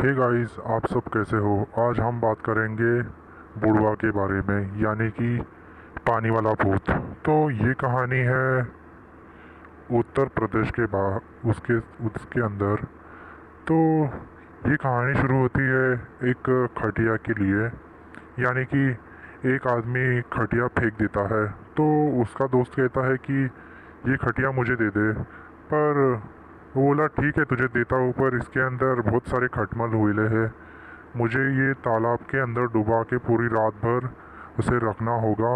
Hey guys, आप सब कैसे हो। आज हम बात करेंगे बुढ़वा के बारे में, यानी कि पानी वाला भूत। तो ये कहानी है उत्तर प्रदेश के बाहर, उसके उसके अंदर। तो ये कहानी शुरू होती है एक खटिया के लिए, यानी कि एक आदमी खटिया फेंक देता है। तो उसका दोस्त कहता है कि ये खटिया मुझे दे दे, पर वो बोला ठीक है तुझे देता हूँ, पर इसके अंदर बहुत सारे खटमल हुए हैं। मुझे ये तालाब के अंदर डुबा के पूरी रात भर उसे रखना होगा।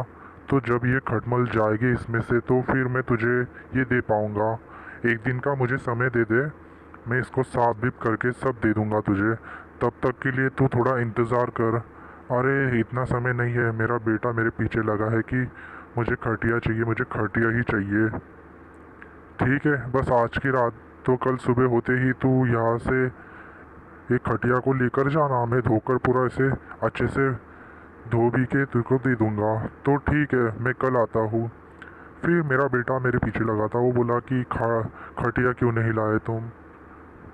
तो जब ये खटमल जाएगी इसमें से तो फिर मैं तुझे ये दे पाऊँगा। एक दिन का मुझे समय दे दे, मैं इसको साफ बीप करके सब दे दूँगा तुझे। तब तक के लिए तू थोड़ा इंतज़ार कर। अरे इतना समय नहीं है, मेरा बेटा मेरे पीछे लगा है कि मुझे खटिया चाहिए, मुझे खटिया ही चाहिए। ठीक है, बस आज की रात, तो कल सुबह होते ही तू यहाँ से एक खटिया को लेकर जाना। मैं धोकर पूरा इसे अच्छे से धो भी के तुझको दे दूँगा। तो ठीक है, मैं कल आता हूँ। फिर मेरा बेटा मेरे पीछे लगा था। वो बोला कि खटिया क्यों नहीं लाए तुम।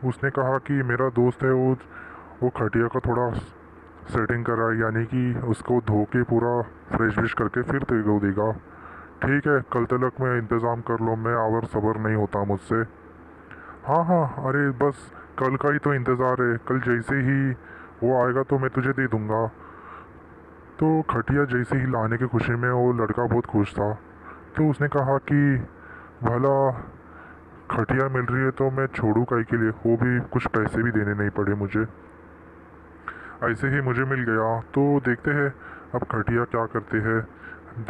उसने कहा कि मेरा दोस्त है, वो खटिया का थोड़ा सेटिंग कर रहा है, यानी कि उसको धो के पूरा फ्रेश व्रेश करके फिर तेरे को देगा। ठीक है, कल तक मैं इंतज़ाम कर लो, मैं आवर सबर नहीं होता मुझसे। हाँ हाँ, अरे बस कल का ही तो इंतज़ार है, कल जैसे ही वो आएगा तो मैं तुझे दे दूँगा। तो खटिया जैसे ही लाने की खुशी में वो लड़का बहुत खुश था। तो उसने कहा कि भला खटिया मिल रही है तो मैं छोड़ूं काहे के लिए, वो भी कुछ पैसे भी देने नहीं पड़े मुझे, ऐसे ही मुझे मिल गया। तो देखते हैं अब खटिया क्या करते हैं,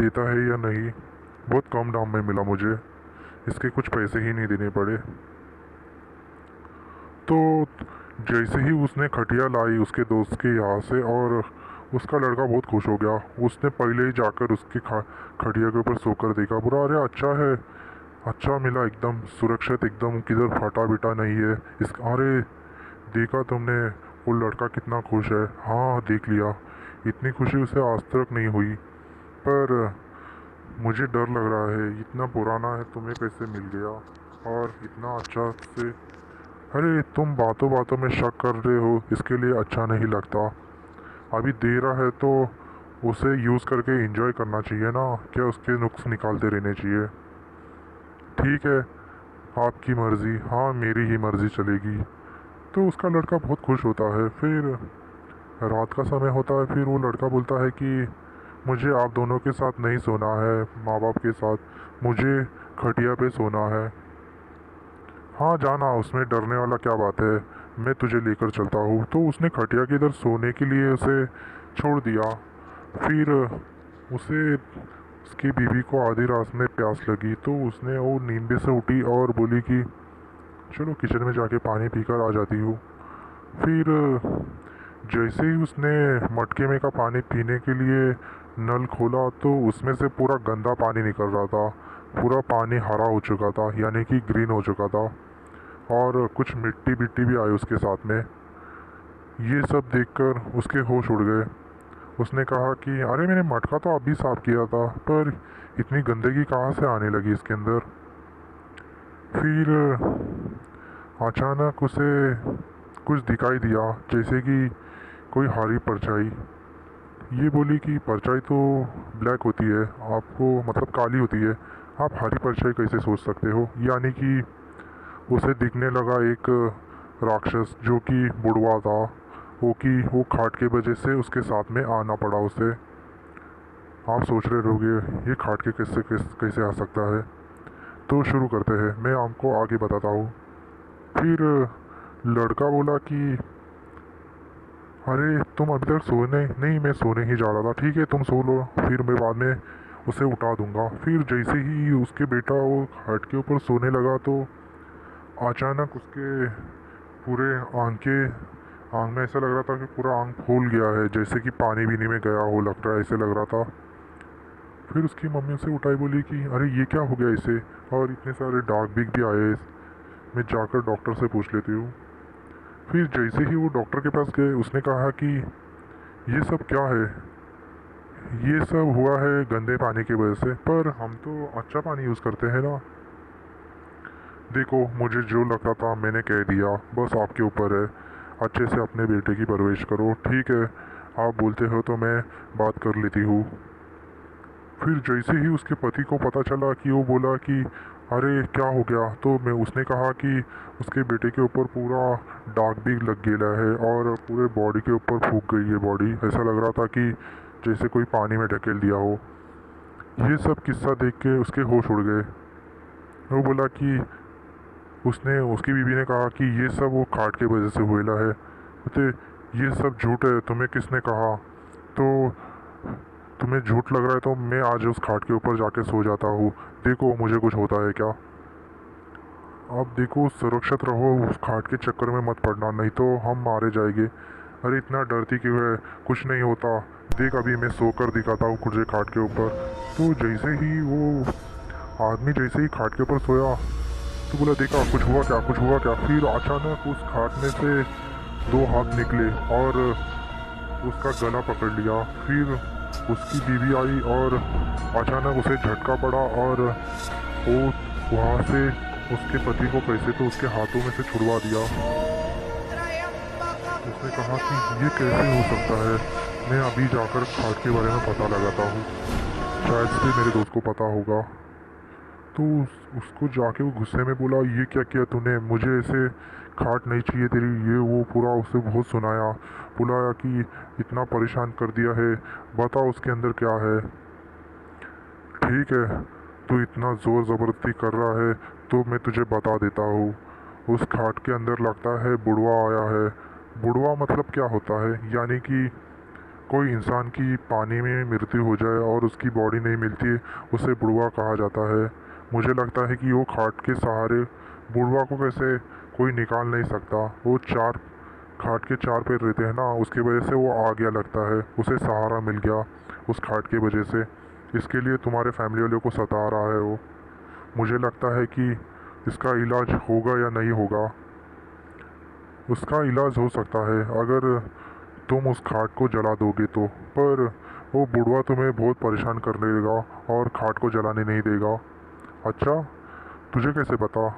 देता है या नहीं। बहुत कम दाम में मिला मुझे, इसके कुछ पैसे ही नहीं देने पड़े। तो जैसे ही उसने खटिया लाई उसके दोस्त के यहाँ से, और उसका लड़का बहुत खुश हो गया। उसने पहले ही जाकर उसकी खटिया के ऊपर सोकर देखा पूरा। अरे अच्छा है, अच्छा मिला, एकदम सुरक्षित, एकदम किधर फटा बिटा नहीं है इस। अरे देखा तुमने वो लड़का कितना खुश है। हाँ देख लिया, इतनी खुशी उसे आज तक नहीं हुई। पर मुझे डर लग रहा है, इतना पुराना है, तुम्हें कैसे मिल गया और इतना अच्छा से। अरे तुम बातों बातों में शक कर रहे हो, इसके लिए अच्छा नहीं लगता। अभी दे रहा है तो उसे यूज़ करके एंजॉय करना चाहिए ना, क्या उसके नुक्स निकालते रहने चाहिए। ठीक है, आपकी मर्ज़ी। हाँ मेरी ही मर्ज़ी चलेगी। तो उसका लड़का बहुत खुश होता है। फिर रात का समय होता है। फिर वो लड़का बोलता है कि मुझे आप दोनों के साथ नहीं सोना है, माँ बाप के साथ, मुझे खटिया पे सोना है। हाँ जाना, उसमें डरने वाला क्या बात है, मैं तुझे लेकर चलता हूँ। तो उसने खटिया के इधर सोने के लिए उसे छोड़ दिया। फिर उसे उसकी बीवी को आधी रात में प्यास लगी, तो उसने वो नींद से उठी और बोली कि चलो किचन में जाके पानी पीकर आ जाती हूँ। फिर जैसे ही उसने मटके में का पानी पीने के लिए नल खोला तो उसमें से पूरा गंदा पानी निकल रहा था। पूरा पानी हरा हो चुका था, यानी कि ग्रीन हो चुका था, और कुछ मिट्टी बिट्टी भी आई उसके साथ में। ये सब देखकर उसके होश उड़ गए। उसने कहा कि अरे मैंने मटका तो अभी साफ़ किया था, पर इतनी गंदगी कहाँ से आने लगी इसके अंदर। फिर अचानक उसे कुछ दिखाई दिया, जैसे कि कोई हरी परछाई। ये बोली कि परछाई तो ब्लैक होती है, आपको मतलब काली होती है, आप हरी परछाई कैसे सोच सकते हो। यानी कि उसे दिखने लगा एक राक्षस जो कि बुढ़वा था, वो कि वो खाट के वजह से उसके साथ में आना पड़ा उसे। आप सोच रहे रहोगे ये खाट के कैसे आ सकता है। तो शुरू करते हैं, मैं आपको आगे बताता हूँ। फिर लड़का बोला कि अरे तुम अभी तक सोने नहीं, मैं सोने ही जा रहा था। ठीक है तुम सो लो, फिर मैं बाद में उसे उठा दूंगा। फिर जैसे ही उसके बेटा वो खाट के ऊपर सोने लगा तो अचानक उसके पूरे आंख में ऐसा लग रहा था कि पूरा आंख फूल गया है, जैसे कि पानी बीनी में गया हो, लग रहा है ऐसे लग रहा था। फिर उसकी मम्मी उसे उठाई, बोली कि अरे ये क्या हो गया इसे, और इतने सारे दाग बिग भी आए, मैं जाकर डॉक्टर से पूछ लेती हूँ। फिर जैसे ही वो डॉक्टर के पास गए उसने कहा कि ये सब क्या है। ये सब हुआ है गंदे पानी की वजह से, पर हम तो अच्छा पानी यूज़ करते हैं ना। देखो मुझे जो लगता था मैंने कह दिया, बस आपके ऊपर है, अच्छे से अपने बेटे की परवरिश करो। ठीक है, आप बोलते हो तो मैं बात कर लेती हूँ। फिर जैसे ही उसके पति को पता चला कि वो बोला कि अरे क्या हो गया, तो मैं उसने कहा कि उसके बेटे के ऊपर पूरा दाग भी लग गया है और पूरे बॉडी के ऊपर फूक गई है बॉडी। ऐसा लग रहा था कि जैसे कोई पानी में ढकेल दिया हो। ये सब किस्सा देख के उसके होश उड़ गए। वो बोला कि उसने उसकी बीवी ने कहा कि ये सब वो खाट की वजह से हुएला है। बोलते ये सब झूठ है, तुम्हें किसने कहा? तो तुम्हें झूठ लग रहा है तो मैं आज उस खाट के ऊपर जाके सो जाता हूँ, देखो मुझे कुछ होता है क्या। आप देखो, सुरक्षित रहो, उस खाट के चक्कर में मत पड़ना, नहीं तो हम मारे जाएंगे। अरे इतना डरती क्यों है, कुछ नहीं होता, देख अभी मैं सोकर दिखाता हूँ तुझे खाट के ऊपर। तो जैसे ही वो आदमी जैसे ही खाट के ऊपर सोया तो बोला देखा कुछ हुआ क्या, कुछ हुआ क्या। फिर अचानक उस खाट में से दो हाथ निकले और उसका गला पकड़ लिया। फिर उसकी बीवी आई और अचानक उसे झटका पड़ा और वो वहाँ से उसके पति को कैसे तो उसके हाथों में से छुड़वा दिया। उसने कहा कि ये कैसे हो सकता है, मैं अभी जाकर खाट के बारे में पता लगाता हूँ, शायद से मेरे दोस्त को पता होगा। तो उसको जाके वो गुस्से में बोला ये क्या किया तूने, मुझे ऐसे खाट नहीं चाहिए तेरी, ये वो पूरा उसे बहुत सुनाया। बोला कि इतना परेशान कर दिया है, बता उसके अंदर क्या है। ठीक है, तू इतना ज़ोर ज़बरदस्ती कर रहा है तो मैं तुझे बता देता हूँ। उस खाट के अंदर लगता है बुढ़वा आया है। बुढ़वा मतलब क्या होता है, यानी कि कोई इंसान की पानी में मृत्यु हो जाए और उसकी बॉडी नहीं मिलती, उसे बुढ़वा कहा जाता है। मुझे लगता है कि वो खाट के सहारे, बुढ़वा को कैसे कोई निकाल नहीं सकता, वो चार खाट के चार पैर रहते हैं ना, उसकी वजह से वो आ गया लगता है, उसे सहारा मिल गया उस खाट की वजह से। इसके लिए तुम्हारे फैमिली वालों को सता रहा है वो। मुझे लगता है कि इसका इलाज होगा या नहीं होगा। उसका इलाज हो सकता है अगर तुम उस खाट को जला दोगे तो, पर वो बुढ़वा तुम्हें बहुत परेशान कर देगा और खाट को जलाने नहीं देगा। अच्छा, तुझे कैसे पता?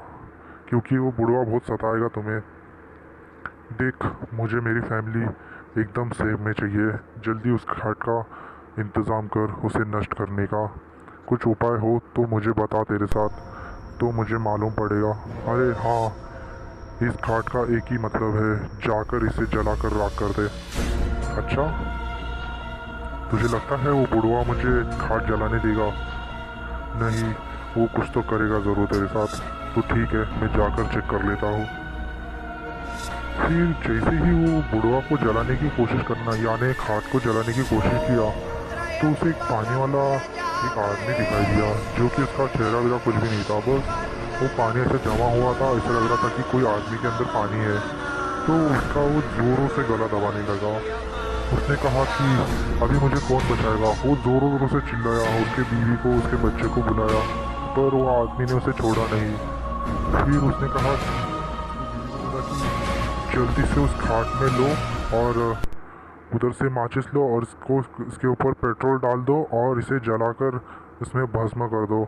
क्योंकि वो बुढ़वा बहुत सताएगा तुम्हें। देख, मुझे मेरी फैमिली एकदम सेफ में चाहिए, जल्दी उस खाट का इंतज़ाम कर, उसे नष्ट करने का कुछ उपाय हो तो मुझे बता, तेरे साथ तो मुझे मालूम पड़ेगा। अरे हाँ, इस खाट का एक ही मतलब है, जाकर इसे जलाकर राख कर दे। अच्छा, तुझे लगता है वो बुढ़वा मुझे खाट जलाने देगा? नहीं, वो कुछ तो करेगा ज़रूर तेरे साथ। तो ठीक है, मैं जाकर चेक कर लेता हूँ। फिर जैसे ही वो बुढ़वा को जलाने की कोशिश करना, यानी खाट को जलाने की कोशिश किया, तो उसे एक पानी वाला एक आदमी दिखाई दिया, जो कि उसका चेहरा वेहरा कुछ भी नहीं था, बस वो पानी ऐसे जमा हुआ था, ऐसा लग रहा था कि कोई आदमी के अंदर पानी है। तो उसका वो जोरों से गला दबाने लगा। उसने कहा कि अभी मुझे कौन बचाएगा। वो जोरों जोरों से चिल्लाया, उसके बीवी को उसके बच्चे को बुलाया, पर वो आदमी ने उसे छोड़ा नहीं। फिर उसने कहा कि जल्दी से उस खाट में लो और उधर से माचिस लो और इसको इसके ऊपर पेट्रोल डाल दो और इसे जलाकर इसमें भस्म कर दो।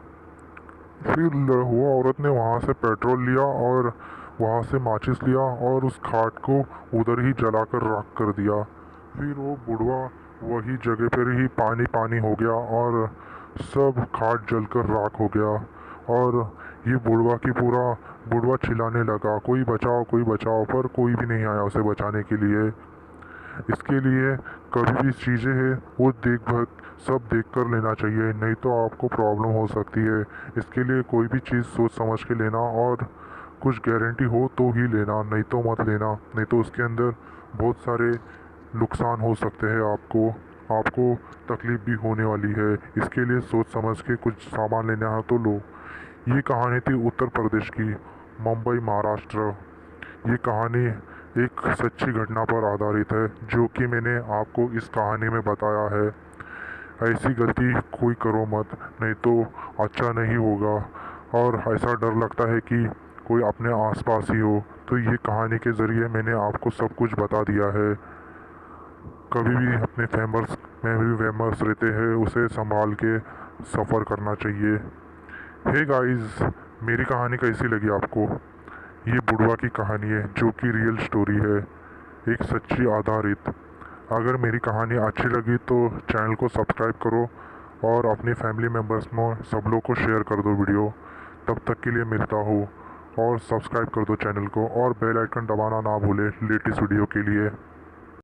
फिर वो औरत ने वहाँ से पेट्रोल लिया और वहाँ से माचिस लिया और उस खाट को उधर ही जलाकर राख कर दिया। फिर वो बुढ़वा वही जगह पर ही पानी पानी हो गया और सब खाट जलकर राख हो गया। और ये बुढ़वा चिल्लाने लगा, कोई बचाओ कोई बचाओ, पर कोई भी नहीं आया उसे बचाने के लिए। इसके लिए कभी भी चीज़ें हैं वो सब देख कर लेना चाहिए, नहीं तो आपको प्रॉब्लम हो सकती है। इसके लिए कोई भी चीज़ सोच समझ के लेना और कुछ गारंटी हो तो ही लेना, नहीं तो मत लेना, नहीं तो उसके अंदर बहुत सारे नुकसान हो सकते हैं आपको आपको तकलीफ़ भी होने वाली है। इसके लिए सोच समझ के कुछ सामान लेना है तो लो। ये कहानी थी उत्तर प्रदेश की, मुंबई महाराष्ट्र। ये कहानी एक सच्ची घटना पर आधारित है, जो कि मैंने आपको इस कहानी में बताया है। ऐसी गलती कोई करो मत, नहीं तो अच्छा नहीं होगा। और ऐसा डर लगता है कि कोई अपने आसपास ही हो, तो ये कहानी के ज़रिए मैंने आपको सब कुछ बता दिया है। कभी भी अपने फेमस में भी फेमस रहते हैं, उसे संभाल के सफ़र करना चाहिए। हे गाइस, मेरी कहानी कैसी लगी आपको? ये बुढ़वा की कहानी है, जो कि रियल स्टोरी है। एक सच्ची आधारित। अगर मेरी कहानी अच्छी लगी तो चैनल को सब्सक्राइब करो और अपनी फैमिली मेम्बर्स में सब लोग को शेयर कर दो वीडियो। तब तक के लिए मिलता हूँ और सब्सक्राइब कर दो चैनल को और बेल आइकन दबाना ना भूले लेटेस्ट वीडियो के लिए।